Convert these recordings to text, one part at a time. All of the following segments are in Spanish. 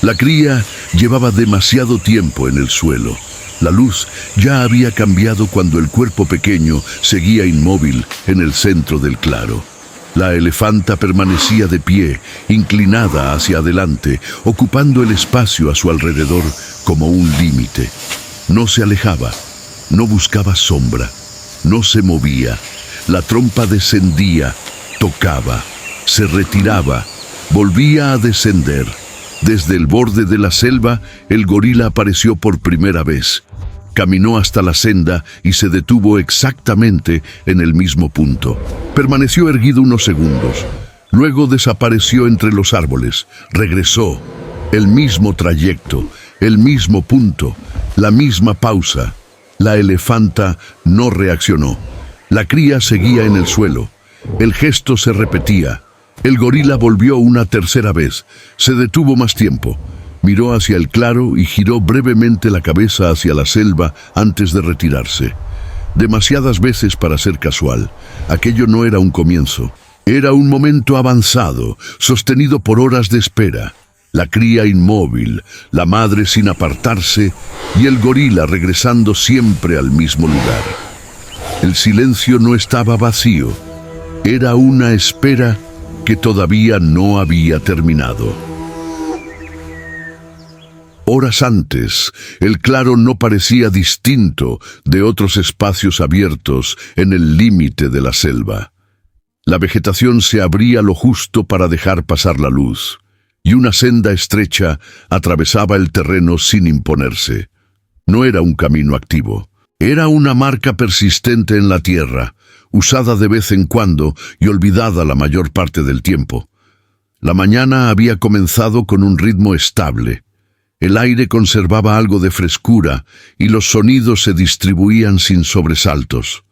La cría llevaba demasiado tiempo en el suelo. La luz ya había cambiado cuando el cuerpo pequeño seguía inmóvil en el centro del claro. La elefanta permanecía de pie, inclinada hacia adelante, ocupando el espacio a su alrededor como un límite. No se alejaba, no buscaba sombra, no se movía. La trompa descendía, tocaba, se retiraba, volvía a descender. Desde el borde de la selva, el gorila apareció por primera vez. Caminó hasta la senda y se detuvo exactamente en el mismo punto. Permaneció erguido unos segundos. Luego desapareció entre los árboles. Regresó. El mismo trayecto, el mismo punto, la misma pausa. La elefanta no reaccionó. La cría seguía en el suelo. El gesto se repetía. El gorila volvió una tercera vez. Se detuvo más tiempo. Miró hacia el claro y giró brevemente la cabeza hacia la selva antes de retirarse. Demasiadas veces para ser casual. Aquello no era un comienzo. Era un momento avanzado, sostenido por horas de espera. La cría inmóvil, la madre sin apartarse y el gorila regresando siempre al mismo lugar. El silencio no estaba vacío. Era una espera que todavía no había terminado. Horas antes, el claro no parecía distinto de otros espacios abiertos en el límite de la selva. La vegetación se abría lo justo para dejar pasar la luz, y una senda estrecha atravesaba el terreno sin imponerse. No era un camino activo, era una marca persistente en la tierra, usada de vez en cuando y olvidada la mayor parte del tiempo. La mañana había comenzado con un ritmo estable. El aire conservaba algo de frescura y los sonidos se distribuían sin sobresaltos.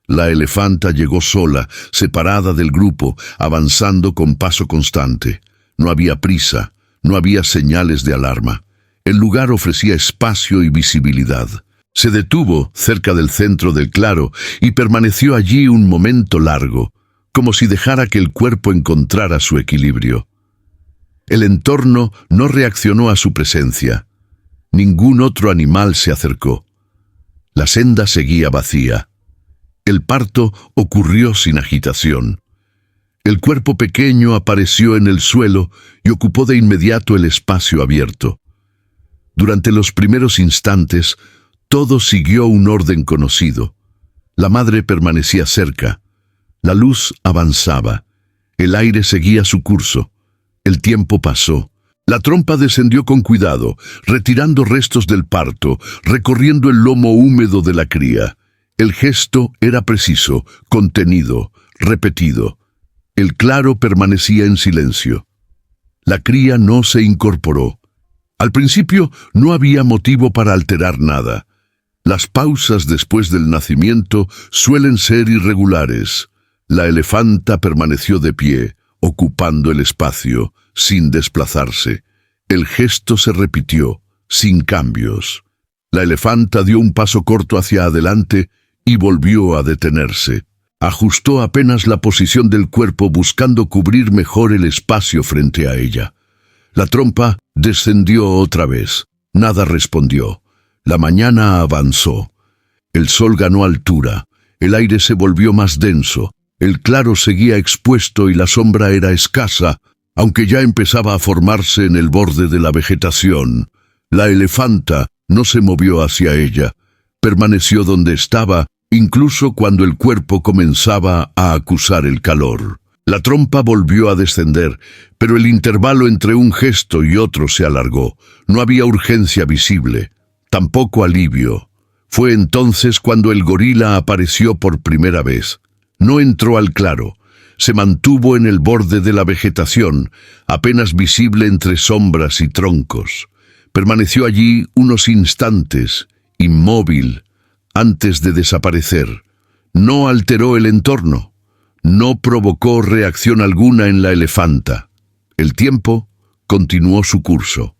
La elefanta llegó sola, separada del grupo, avanzando con paso constante. No había prisa, no había señales de alarma. El lugar ofrecía espacio y visibilidad. Se detuvo cerca del centro del claro y permaneció allí un momento largo, como si dejara que el cuerpo encontrara su equilibrio. El entorno no reaccionó a su presencia. Ningún otro animal se acercó. La senda seguía vacía. El parto ocurrió sin agitación. El cuerpo pequeño apareció en el suelo y ocupó de inmediato el espacio abierto. Durante los primeros instantes, todo siguió un orden conocido. La madre permanecía cerca. La luz avanzaba. El aire seguía su curso. El tiempo pasó. La trompa descendió con cuidado, retirando restos del parto, recorriendo el lomo húmedo de la cría. El gesto era preciso, contenido, repetido. El claro permanecía en silencio. La cría no se incorporó. Al principio no había motivo para alterar nada. Las pausas después del nacimiento suelen ser irregulares. La elefanta permaneció de pie, ocupando el espacio, sin desplazarse. El gesto se repitió, sin cambios. La elefanta dio un paso corto hacia adelante y volvió a detenerse. Ajustó apenas la posición del cuerpo buscando cubrir mejor el espacio frente a ella. La trompa descendió otra vez. Nada respondió. La mañana avanzó. El sol ganó altura. El aire se volvió más denso. El claro seguía expuesto y la sombra era escasa, aunque ya empezaba a formarse en el borde de la vegetación. La elefanta no se movió hacia ella. Permaneció donde estaba, incluso cuando el cuerpo comenzaba a acusar el calor. La trompa volvió a descender, pero el intervalo entre un gesto y otro se alargó. No había urgencia visible, tampoco alivio. Fue entonces cuando el gorila apareció por primera vez. No entró al claro. Se mantuvo en el borde de la vegetación, apenas visible entre sombras y troncos. Permaneció allí unos instantes, inmóvil, antes de desaparecer. No alteró el entorno. No provocó reacción alguna en la elefanta. El tiempo continuó su curso.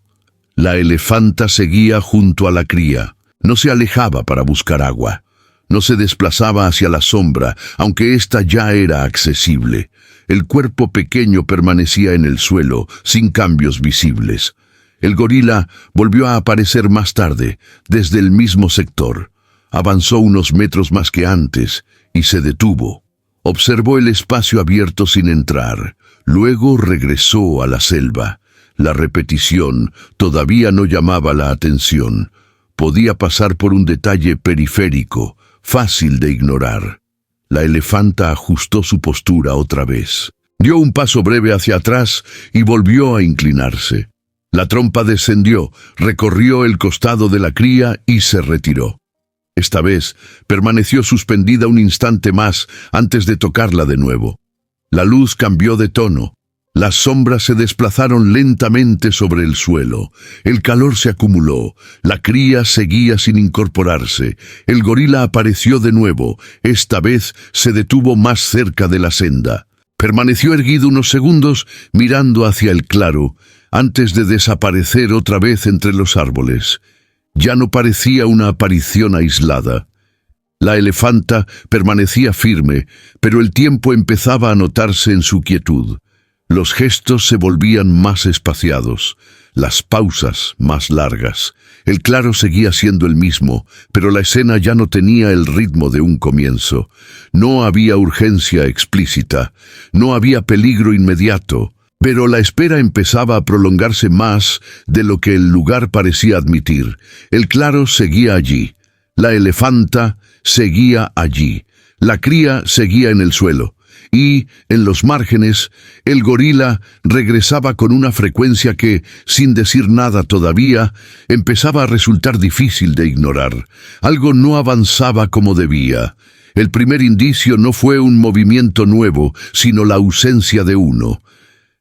La elefanta seguía junto a la cría. No se alejaba para buscar agua. No se desplazaba hacia la sombra, aunque ésta ya era accesible. El cuerpo pequeño permanecía en el suelo, sin cambios visibles. El gorila volvió a aparecer más tarde, desde el mismo sector. Avanzó unos metros más que antes y se detuvo. Observó el espacio abierto sin entrar. Luego regresó a la selva. La repetición todavía no llamaba la atención. Podía pasar por un detalle periférico, fácil de ignorar. La elefanta ajustó su postura otra vez. Dio un paso breve hacia atrás y volvió a inclinarse. La trompa descendió, recorrió el costado de la cría y se retiró. Esta vez permaneció suspendida un instante más antes de tocarla de nuevo. La luz cambió de tono. Las sombras se desplazaron lentamente sobre el suelo. El calor se acumuló. La cría seguía sin incorporarse. El gorila apareció de nuevo. Esta vez se detuvo más cerca de la senda. Permaneció erguido unos segundos mirando hacia el claro, antes de desaparecer otra vez entre los árboles. Ya no parecía una aparición aislada. La elefanta permanecía firme, pero el tiempo empezaba a notarse en su quietud. Los gestos se volvían más espaciados, las pausas más largas. El claro seguía siendo el mismo, pero la escena ya no tenía el ritmo de un comienzo. No había urgencia explícita, no había peligro inmediato, pero la espera empezaba a prolongarse más de lo que el lugar parecía admitir. El claro seguía allí, la elefanta seguía allí, la cría seguía en el suelo. Y, en los márgenes, el gorila regresaba con una frecuencia que, sin decir nada todavía, empezaba a resultar difícil de ignorar. Algo no avanzaba como debía. El primer indicio no fue un movimiento nuevo, sino la ausencia de uno.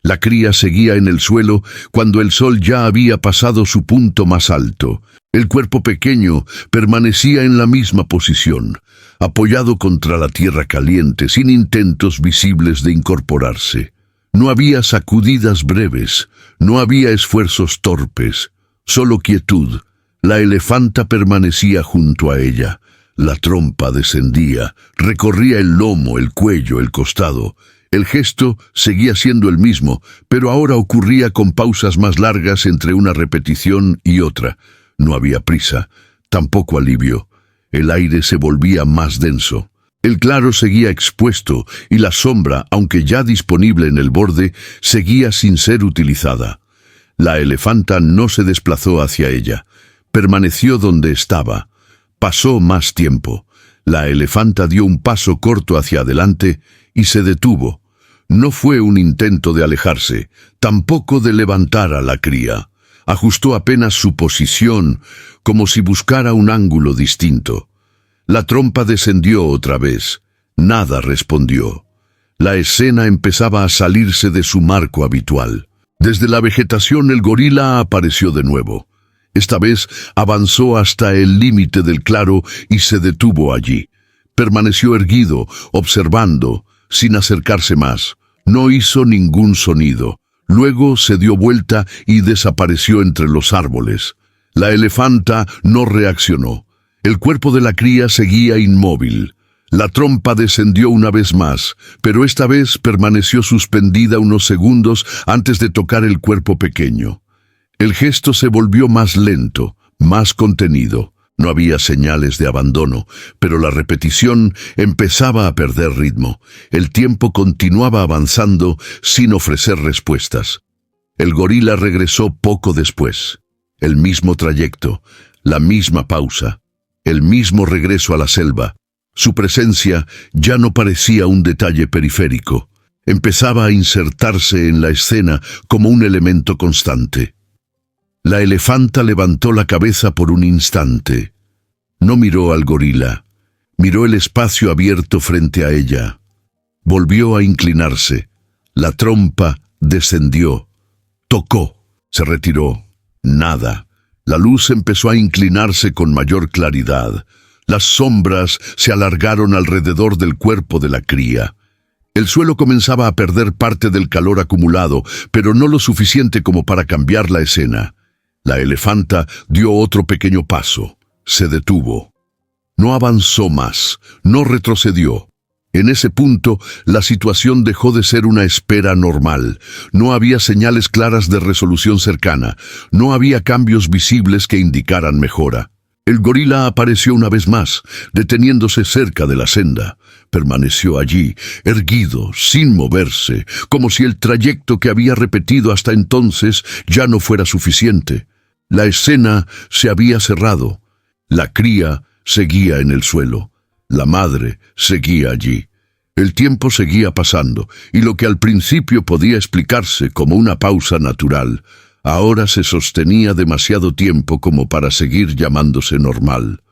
La cría seguía en el suelo cuando el sol ya había pasado su punto más alto. El cuerpo pequeño permanecía en la misma posición, apoyado contra la tierra caliente, sin intentos visibles de incorporarse. No había sacudidas breves, no había esfuerzos torpes, solo quietud. La elefanta permanecía junto a ella. La trompa descendía, recorría el lomo, el cuello, el costado. El gesto seguía siendo el mismo, pero ahora ocurría con pausas más largas entre una repetición y otra. No había prisa, tampoco alivio. El aire se volvía más denso. El claro seguía expuesto y la sombra, aunque ya disponible en el borde, seguía sin ser utilizada. La elefanta no se desplazó hacia ella. Permaneció donde estaba. Pasó más tiempo. La elefanta dio un paso corto hacia adelante y se detuvo. No fue un intento de alejarse, tampoco de levantar a la cría. Ajustó apenas su posición, como si buscara un ángulo distinto. La trompa descendió otra vez. Nada respondió. La escena empezaba a salirse de su marco habitual. Desde la vegetación el gorila apareció de nuevo. Esta vez avanzó hasta el límite del claro y se detuvo allí. Permaneció erguido, observando, sin acercarse más. No hizo ningún sonido. Luego se dio vuelta y desapareció entre los árboles. La elefanta no reaccionó. El cuerpo de la cría seguía inmóvil. La trompa descendió una vez más, pero esta vez permaneció suspendida unos segundos antes de tocar el cuerpo pequeño. El gesto se volvió más lento, más contenido. No había señales de abandono, pero la repetición empezaba a perder ritmo. El tiempo continuaba avanzando sin ofrecer respuestas. El gorila regresó poco después. El mismo trayecto, la misma pausa, el mismo regreso a la selva. Su presencia ya no parecía un detalle periférico. Empezaba a insertarse en la escena como un elemento constante. La elefanta levantó la cabeza por un instante. No miró al gorila. Miró el espacio abierto frente a ella. Volvió a inclinarse. La trompa descendió. Tocó. Se retiró. Nada. La luz empezó a inclinarse con mayor claridad. Las sombras se alargaron alrededor del cuerpo de la cría. El suelo comenzaba a perder parte del calor acumulado, pero no lo suficiente como para cambiar la escena. La elefanta dio otro pequeño paso. Se detuvo. No avanzó más, no retrocedió. En ese punto, la situación dejó de ser una espera normal. No había señales claras de resolución cercana. No había cambios visibles que indicaran mejora. El gorila apareció una vez más, deteniéndose cerca de la senda. Permaneció allí, erguido, sin moverse, como si el trayecto que había repetido hasta entonces ya no fuera suficiente. La escena se había cerrado. La cría seguía en el suelo. La madre seguía allí. El tiempo seguía pasando, y lo que al principio podía explicarse como una pausa natural, ahora se sostenía demasiado tiempo como para seguir llamándose normal.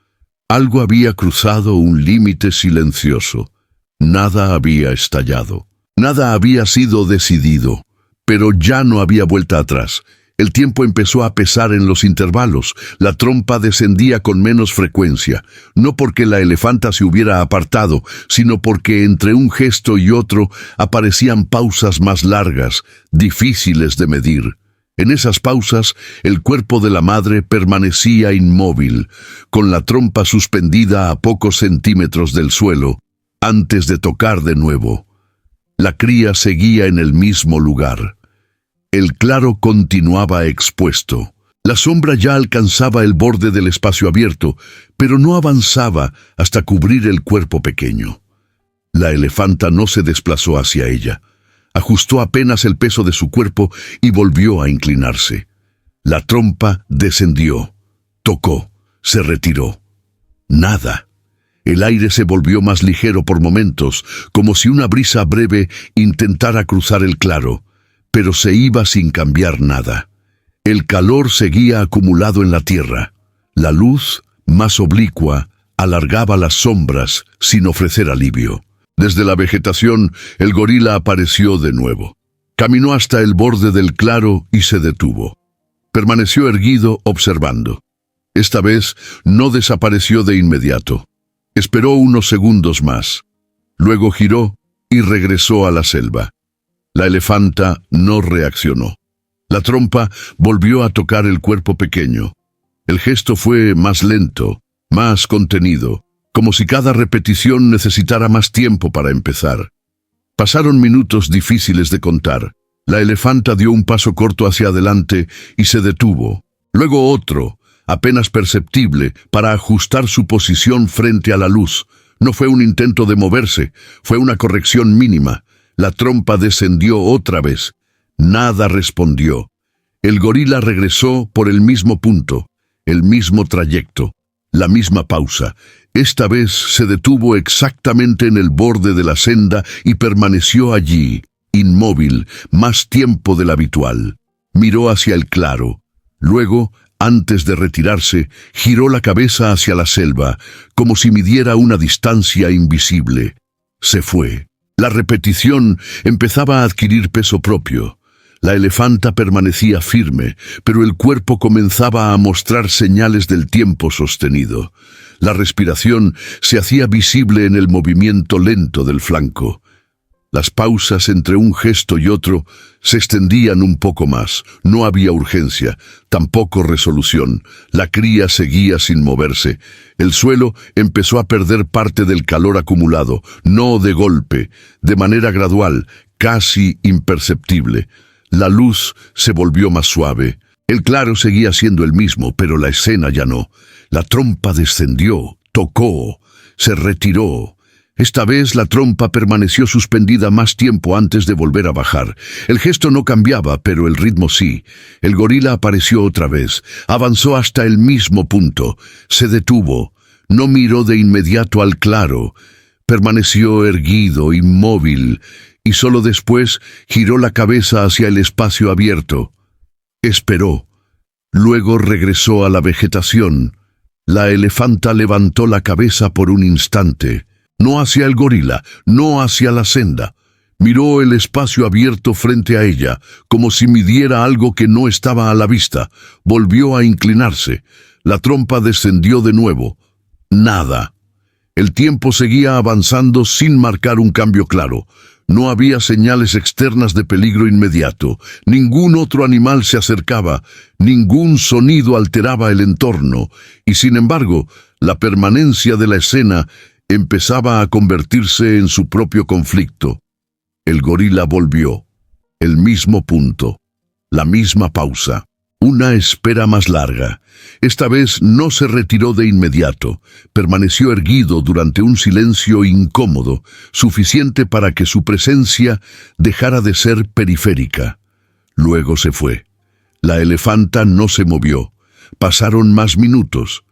Algo había cruzado un límite silencioso. Nada había estallado. Nada había sido decidido, pero ya no había vuelta atrás. El tiempo empezó a pesar en los intervalos. La trompa descendía con menos frecuencia, no porque la elefanta se hubiera apartado, sino porque entre un gesto y otro aparecían pausas más largas, difíciles de medir. En esas pausas, el cuerpo de la madre permanecía inmóvil, con la trompa suspendida a pocos centímetros del suelo, antes de tocar de nuevo. La cría seguía en el mismo lugar. El claro continuaba expuesto. La sombra ya alcanzaba el borde del espacio abierto, pero no avanzaba hasta cubrir el cuerpo pequeño. La elefanta no se desplazó hacia ella. Ajustó apenas el peso de su cuerpo y volvió a inclinarse. La trompa descendió, tocó, se retiró. Nada. El aire se volvió más ligero por momentos, como si una brisa breve intentara cruzar el claro, pero se iba sin cambiar nada. El calor seguía acumulado en la tierra. La luz, más oblicua, alargaba las sombras sin ofrecer alivio. Desde la vegetación, el gorila apareció de nuevo. Caminó hasta el borde del claro y se detuvo. Permaneció erguido observando. Esta vez no desapareció de inmediato. Esperó unos segundos más. Luego giró y regresó a la selva. La elefanta no reaccionó. La trompa volvió a tocar el cuerpo pequeño. El gesto fue más lento, más contenido, como si cada repetición necesitara más tiempo para empezar. Pasaron minutos difíciles de contar. La elefanta dio un paso corto hacia adelante y se detuvo. Luego otro, apenas perceptible, para ajustar su posición frente a la luz. No fue un intento de moverse, fue una corrección mínima. La trompa descendió otra vez. Nada respondió. El gorila regresó por el mismo punto, el mismo trayecto, la misma pausa. Esta vez se detuvo exactamente en el borde de la senda y permaneció allí, inmóvil, más tiempo del habitual. Miró hacia el claro. Luego, antes de retirarse, giró la cabeza hacia la selva, como si midiera una distancia invisible. Se fue. La repetición empezaba a adquirir peso propio. La elefanta permanecía firme, pero el cuerpo comenzaba a mostrar señales del tiempo sostenido. La respiración se hacía visible en el movimiento lento del flanco. Las pausas entre un gesto y otro se extendían un poco más. No había urgencia, tampoco resolución. La cría seguía sin moverse. El suelo empezó a perder parte del calor acumulado, no de golpe, de manera gradual, casi imperceptible. La luz se volvió más suave. El claro seguía siendo el mismo, pero la escena ya no. La trompa descendió, tocó, se retiró. Esta vez la trompa permaneció suspendida más tiempo antes de volver a bajar. El gesto no cambiaba, pero el ritmo sí. El gorila apareció otra vez. Avanzó hasta el mismo punto. Se detuvo. No miró de inmediato al claro. Permaneció erguido, inmóvil, y solo después giró la cabeza hacia el espacio abierto. Esperó. Luego regresó a la vegetación. La elefanta levantó la cabeza por un instante. No hacia el gorila, no hacia la senda. Miró el espacio abierto frente a ella, como si midiera algo que no estaba a la vista. Volvió a inclinarse. La trompa descendió de nuevo. Nada. El tiempo seguía avanzando sin marcar un cambio claro. No había señales externas de peligro inmediato. Ningún otro animal se acercaba. Ningún sonido alteraba el entorno. Y sin embargo, la permanencia de la escena empezaba a convertirse en su propio conflicto. El gorila volvió. El mismo punto. La misma pausa. Una espera más larga. Esta vez no se retiró de inmediato. Permaneció erguido durante un silencio incómodo, suficiente para que su presencia dejara de ser periférica. Luego se fue. La elefanta no se movió. Pasaron más minutos,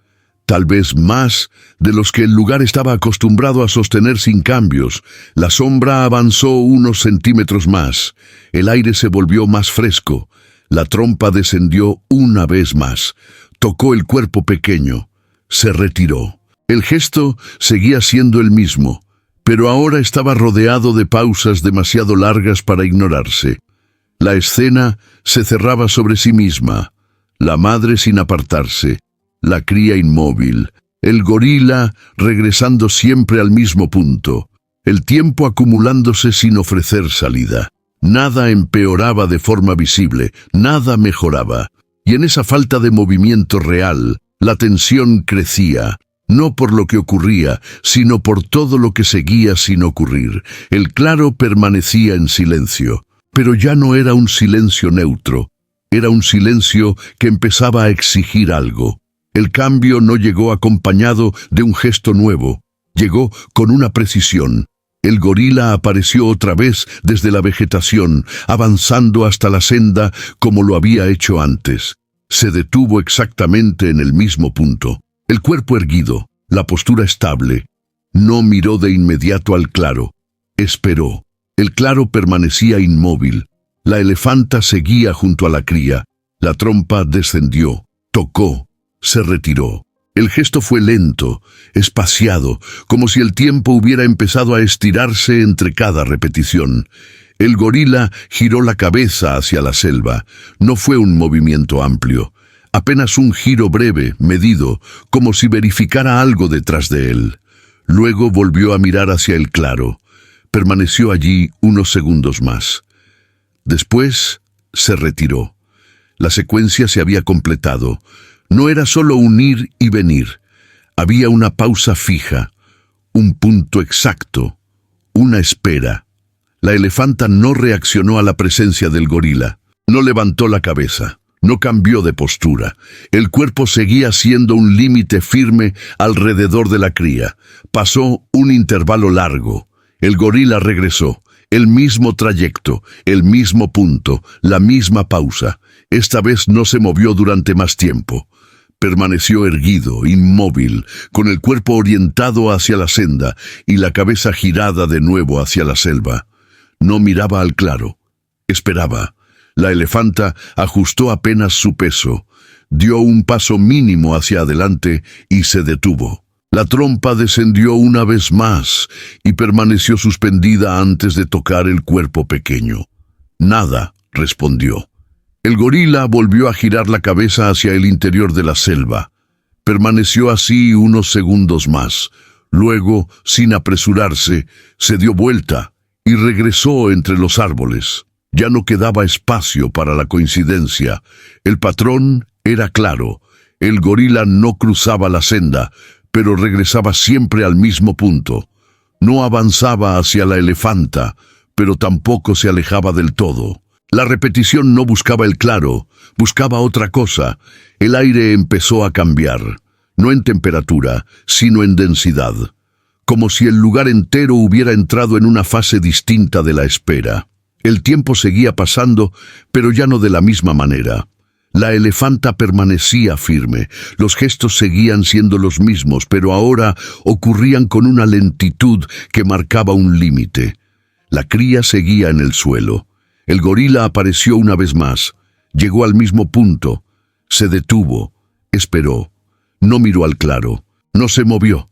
tal vez más de los que el lugar estaba acostumbrado a sostener sin cambios. La sombra avanzó unos centímetros más. El aire se volvió más fresco. La trompa descendió una vez más. Tocó el cuerpo pequeño. Se retiró. El gesto seguía siendo el mismo, pero ahora estaba rodeado de pausas demasiado largas para ignorarse. La escena se cerraba sobre sí misma. La madre sin apartarse, la cría inmóvil, el gorila regresando siempre al mismo punto, el tiempo acumulándose sin ofrecer salida. Nada empeoraba de forma visible, nada mejoraba, y en esa falta de movimiento real, la tensión crecía, no por lo que ocurría, sino por todo lo que seguía sin ocurrir. El claro permanecía en silencio, pero ya no era un silencio neutro, era un silencio que empezaba a exigir algo. El cambio no llegó acompañado de un gesto nuevo, llegó con una precisión. El gorila apareció otra vez desde la vegetación, avanzando hasta la senda como lo había hecho antes. Se detuvo exactamente en el mismo punto, el cuerpo erguido, la postura estable. No miró de inmediato al claro. Esperó. El claro permanecía inmóvil. La elefanta seguía junto a la cría. La trompa descendió, tocó, se retiró. El gesto fue lento, espaciado, como si el tiempo hubiera empezado a estirarse entre cada repetición. El gorila giró la cabeza hacia la selva. No fue un movimiento amplio, apenas un giro breve, medido, como si verificara algo detrás de él. Luego volvió a mirar hacia el claro. Permaneció allí unos segundos más. Después se retiró. La secuencia se había completado. No era solo un ir y venir. Había una pausa fija, un punto exacto, una espera. La elefanta no reaccionó a la presencia del gorila. No levantó la cabeza, no cambió de postura. El cuerpo seguía siendo un límite firme alrededor de la cría. Pasó un intervalo largo. El gorila regresó. El mismo trayecto, el mismo punto, la misma pausa. Esta vez no se movió durante más tiempo. Permaneció erguido, inmóvil, con el cuerpo orientado hacia la senda y la cabeza girada de nuevo hacia la selva. No miraba al claro. Esperaba. La elefanta ajustó apenas su peso, dio un paso mínimo hacia adelante y se detuvo. La trompa descendió una vez más y permaneció suspendida antes de tocar el cuerpo pequeño. Nada, respondió. El gorila volvió a girar la cabeza hacia el interior de la selva. Permaneció así unos segundos más. Luego, sin apresurarse, se dio vuelta y regresó entre los árboles. Ya no quedaba espacio para la coincidencia. El patrón era claro. El gorila no cruzaba la senda, pero regresaba siempre al mismo punto. No avanzaba hacia la elefanta, pero tampoco se alejaba del todo. La repetición no buscaba el claro, buscaba otra cosa. El aire empezó a cambiar, no en temperatura, sino en densidad, como si el lugar entero hubiera entrado en una fase distinta de la espera. El tiempo seguía pasando, pero ya no de la misma manera. La elefanta permanecía firme, los gestos seguían siendo los mismos, pero ahora ocurrían con una lentitud que marcaba un límite. La cría seguía en el suelo. El gorila apareció una vez más, llegó al mismo punto, se detuvo, esperó, no miró al claro, no se movió.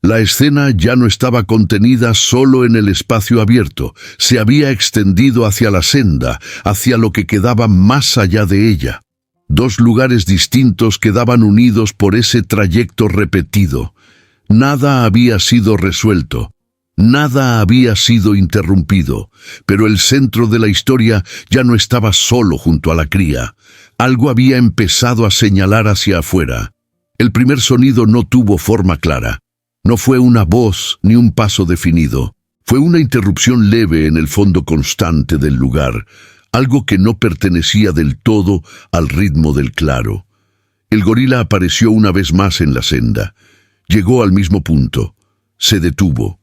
La escena ya no estaba contenida solo en el espacio abierto, se había extendido hacia la senda, hacia lo que quedaba más allá de ella. Dos lugares distintos quedaban unidos por ese trayecto repetido. Nada había sido resuelto, nada había sido interrumpido, pero el centro de la historia ya no estaba solo junto a la cría. Algo había empezado a señalar hacia afuera. El primer sonido no tuvo forma clara. No fue una voz ni un paso definido. Fue una interrupción leve en el fondo constante del lugar, algo que no pertenecía del todo al ritmo del claro. El gorila apareció una vez más en la senda. Llegó al mismo punto. Se detuvo.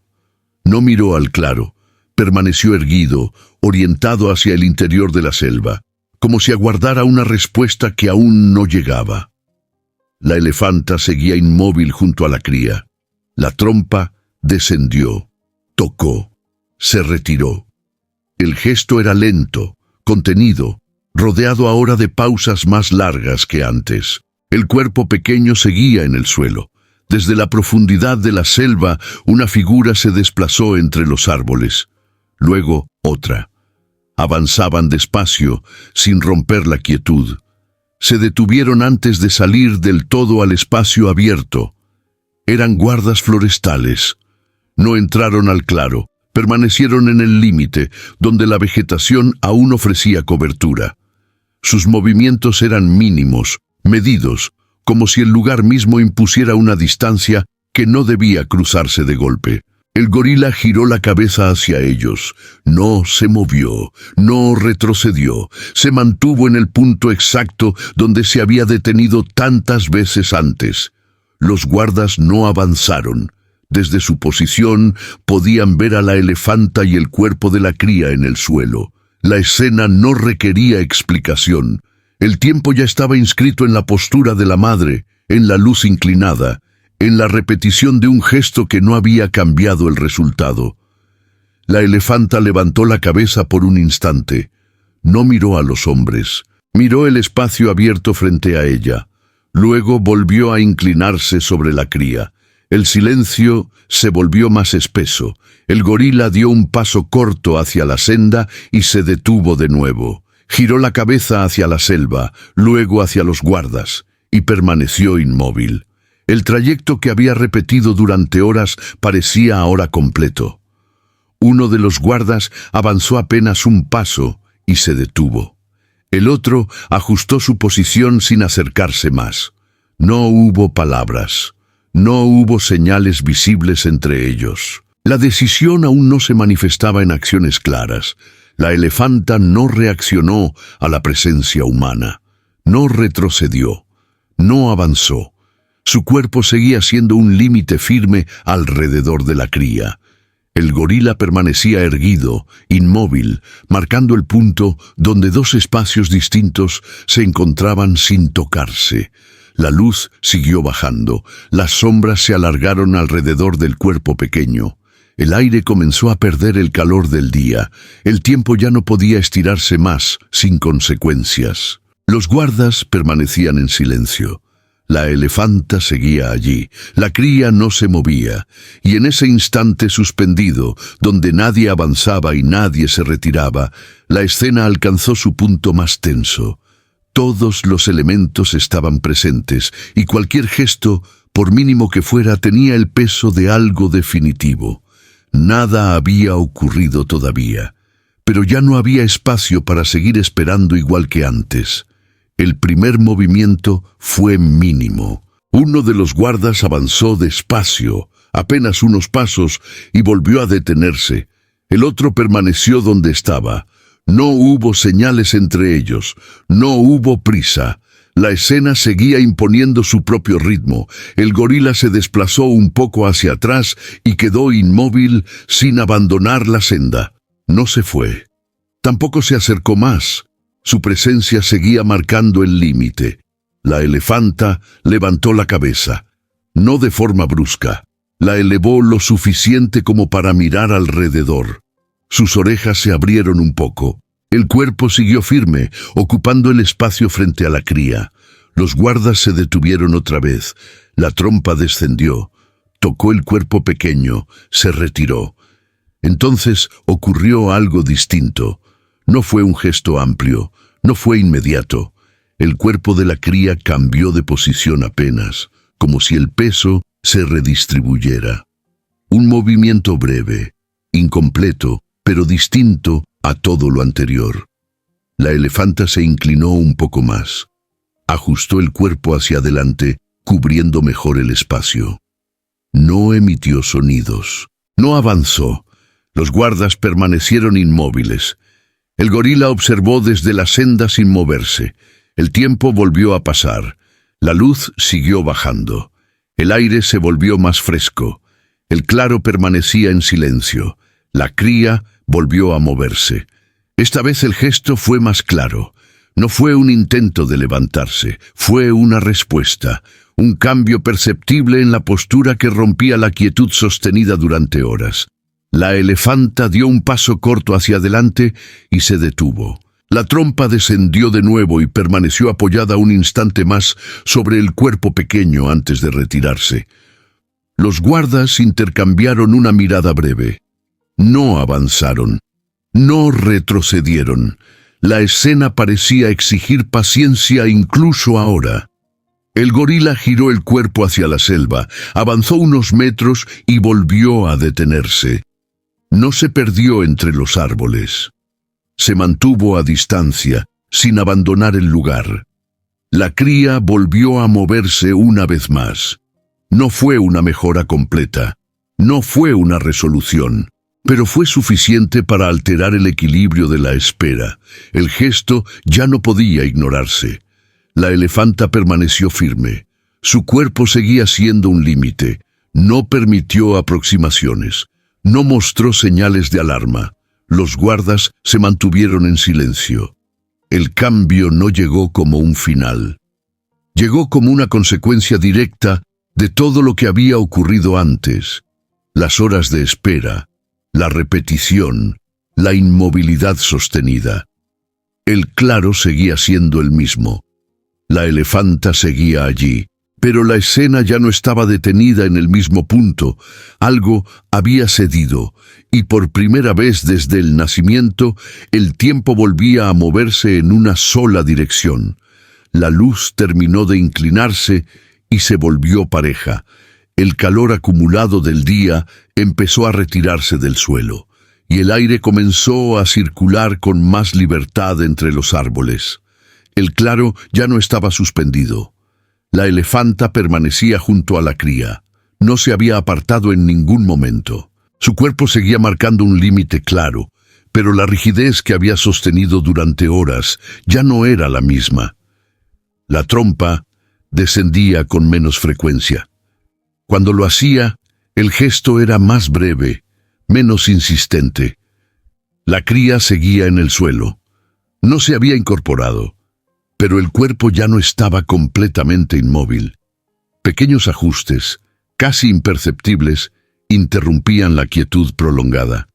No miró al claro. Permaneció erguido, orientado hacia el interior de la selva, como si aguardara una respuesta que aún no llegaba. La elefanta seguía inmóvil junto a la cría. La trompa descendió, tocó, se retiró. El gesto era lento, contenido, rodeado ahora de pausas más largas que antes. El cuerpo pequeño seguía en el suelo. Desde la profundidad de la selva, una figura se desplazó entre los árboles. Luego, otra. Avanzaban despacio, sin romper la quietud. Se detuvieron antes de salir del todo al espacio abierto. Eran guardas forestales. No entraron al claro, permanecieron en el límite, donde la vegetación aún ofrecía cobertura. Sus movimientos eran mínimos, medidos, como si el lugar mismo impusiera una distancia que no debía cruzarse de golpe. El gorila giró la cabeza hacia ellos. No se movió, no retrocedió. Se mantuvo en el punto exacto donde se había detenido tantas veces antes. Los guardas no avanzaron. Desde su posición podían ver a la elefanta y el cuerpo de la cría en el suelo. La escena no requería explicación. El tiempo ya estaba inscrito en la postura de la madre, en la luz inclinada, en la repetición de un gesto que no había cambiado el resultado. La elefanta levantó la cabeza por un instante. No miró a los hombres. Miró el espacio abierto frente a ella. Luego volvió a inclinarse sobre la cría. El silencio se volvió más espeso. El gorila dio un paso corto hacia la senda y se detuvo de nuevo. Giró la cabeza hacia la selva, luego hacia los guardas, y permaneció inmóvil. El trayecto que había repetido durante horas parecía ahora completo. Uno de los guardas avanzó apenas un paso y se detuvo. El otro ajustó su posición sin acercarse más. No hubo palabras. No hubo señales visibles entre ellos. La decisión aún no se manifestaba en acciones claras. La elefanta no reaccionó a la presencia humana. No retrocedió. No avanzó. Su cuerpo seguía siendo un límite firme alrededor de la cría. El gorila permanecía erguido, inmóvil, marcando el punto donde dos espacios distintos se encontraban sin tocarse. La luz siguió bajando, las sombras se alargaron alrededor del cuerpo pequeño. El aire comenzó a perder el calor del día. El tiempo ya no podía estirarse más, sin consecuencias. Los guardas permanecían en silencio. La elefanta seguía allí, la cría no se movía, y en ese instante suspendido, donde nadie avanzaba y nadie se retiraba, la escena alcanzó su punto más tenso. Todos los elementos estaban presentes, y cualquier gesto, por mínimo que fuera, tenía el peso de algo definitivo. Nada había ocurrido todavía, pero ya no había espacio para seguir esperando igual que antes. El primer movimiento fue mínimo. Uno de los guardas avanzó despacio, apenas unos pasos, y volvió a detenerse. El otro permaneció donde estaba. No hubo señales entre ellos, no hubo prisa. La escena seguía imponiendo su propio ritmo. El gorila se desplazó un poco hacia atrás y quedó inmóvil sin abandonar la senda. No se fue. Tampoco se acercó más. Su presencia seguía marcando el límite. La elefanta levantó la cabeza, no de forma brusca. La elevó lo suficiente como para mirar alrededor. Sus orejas se abrieron un poco. El cuerpo siguió firme, ocupando el espacio frente a la cría. Los guardas se detuvieron otra vez. La trompa descendió. Tocó el cuerpo pequeño, se retiró. Entonces ocurrió algo distinto. No fue un gesto amplio, no fue inmediato. El cuerpo de la cría cambió de posición apenas, como si el peso se redistribuyera. Un movimiento breve, incompleto, pero distinto a todo lo anterior. La elefanta se inclinó un poco más. Ajustó el cuerpo hacia adelante, cubriendo mejor el espacio. No emitió sonidos. No avanzó. Los guardas permanecieron inmóviles. El gorila observó desde la senda sin moverse. El tiempo volvió a pasar. La luz siguió bajando. El aire se volvió más fresco. El claro permanecía en silencio. La cría volvió a moverse. Esta vez el gesto fue más claro. No fue un intento de levantarse, fue una respuesta, un cambio perceptible en la postura que rompía la quietud sostenida durante horas. La elefanta dio un paso corto hacia adelante y se detuvo. La trompa descendió de nuevo y permaneció apoyada un instante más sobre el cuerpo pequeño antes de retirarse. Los guardas intercambiaron una mirada breve. No avanzaron. No retrocedieron. La escena parecía exigir paciencia incluso ahora. El gorila giró el cuerpo hacia la selva, avanzó unos metros y volvió a detenerse. No se perdió entre los árboles. Se mantuvo a distancia, sin abandonar el lugar. La cría volvió a moverse una vez más. No fue una mejora completa. No fue una resolución. Pero fue suficiente para alterar el equilibrio de la espera. El gesto ya no podía ignorarse. La elefanta permaneció firme. Su cuerpo seguía siendo un límite. No permitió aproximaciones. No mostró señales de alarma. Los guardas se mantuvieron en silencio. El cambio no llegó como un final. Llegó como una consecuencia directa de todo lo que había ocurrido antes. Las horas de espera, la repetición, la inmovilidad sostenida. El claro seguía siendo el mismo. La elefanta seguía allí, pero la escena ya no estaba detenida en el mismo punto. Algo había cedido, y por primera vez desde el nacimiento, el tiempo volvía a moverse en una sola dirección. La luz terminó de inclinarse y se volvió pareja. El calor acumulado del día empezó a retirarse del suelo, y el aire comenzó a circular con más libertad entre los árboles. El claro ya no estaba suspendido. La elefanta permanecía junto a la cría. No se había apartado en ningún momento. Su cuerpo seguía marcando un límite claro, pero la rigidez que había sostenido durante horas ya no era la misma. La trompa descendía con menos frecuencia. Cuando lo hacía, el gesto era más breve, menos insistente. La cría seguía en el suelo. No se había incorporado, pero el cuerpo ya no estaba completamente inmóvil. Pequeños ajustes, casi imperceptibles, interrumpían la quietud prolongada.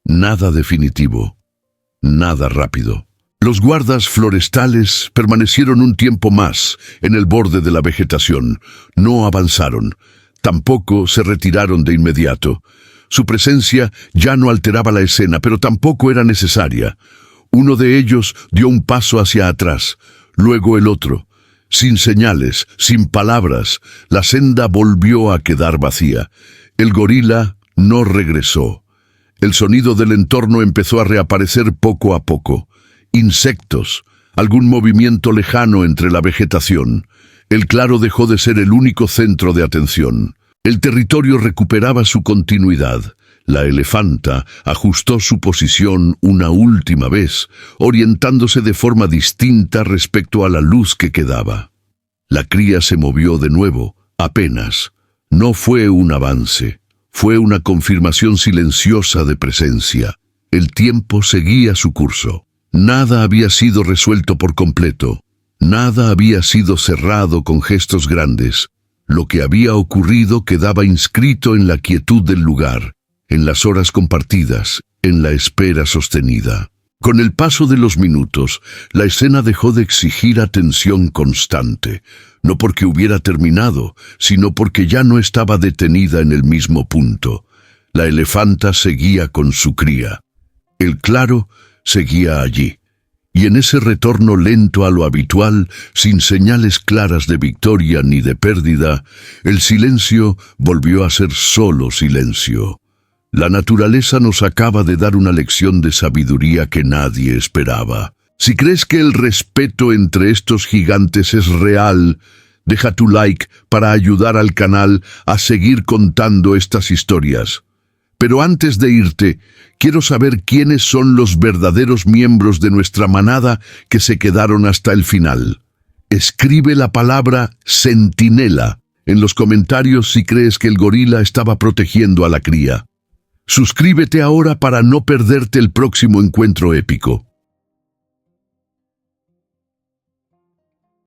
Nada definitivo, nada rápido. Los guardas forestales permanecieron un tiempo más en el borde de la vegetación. No avanzaron. Tampoco se retiraron de inmediato. Su presencia ya no alteraba la escena, pero tampoco era necesaria. Uno de ellos dio un paso hacia atrás, luego el otro. Sin señales, sin palabras, la senda volvió a quedar vacía. El gorila no regresó. El sonido del entorno empezó a reaparecer poco a poco. Insectos, algún movimiento lejano entre la vegetación. El claro dejó de ser el único centro de atención. El territorio recuperaba su continuidad. La elefanta ajustó su posición una última vez, orientándose de forma distinta respecto a la luz que quedaba. La cría se movió de nuevo, apenas. No fue un avance, fue una confirmación silenciosa de presencia. El tiempo seguía su curso. Nada había sido resuelto por completo. Nada había sido cerrado con gestos grandes. Lo que había ocurrido quedaba inscrito en la quietud del lugar, en las horas compartidas, en la espera sostenida. Con el paso de los minutos, la escena dejó de exigir atención constante, no porque hubiera terminado, sino porque ya no estaba detenida en el mismo punto. La elefanta seguía con su cría. El claro seguía allí, y en ese retorno lento a lo habitual, sin señales claras de victoria ni de pérdida, el silencio volvió a ser solo silencio. La naturaleza nos acaba de dar una lección de sabiduría que nadie esperaba. Si crees que el respeto entre estos gigantes es real, Deja tu like para ayudar al canal a seguir contando estas historias. Pero antes de irte, quiero saber quiénes son los verdaderos miembros de nuestra manada que se quedaron hasta el final. Escribe la palabra centinela en los comentarios si crees que el gorila estaba protegiendo a la cría. Suscríbete ahora para no perderte el próximo encuentro épico.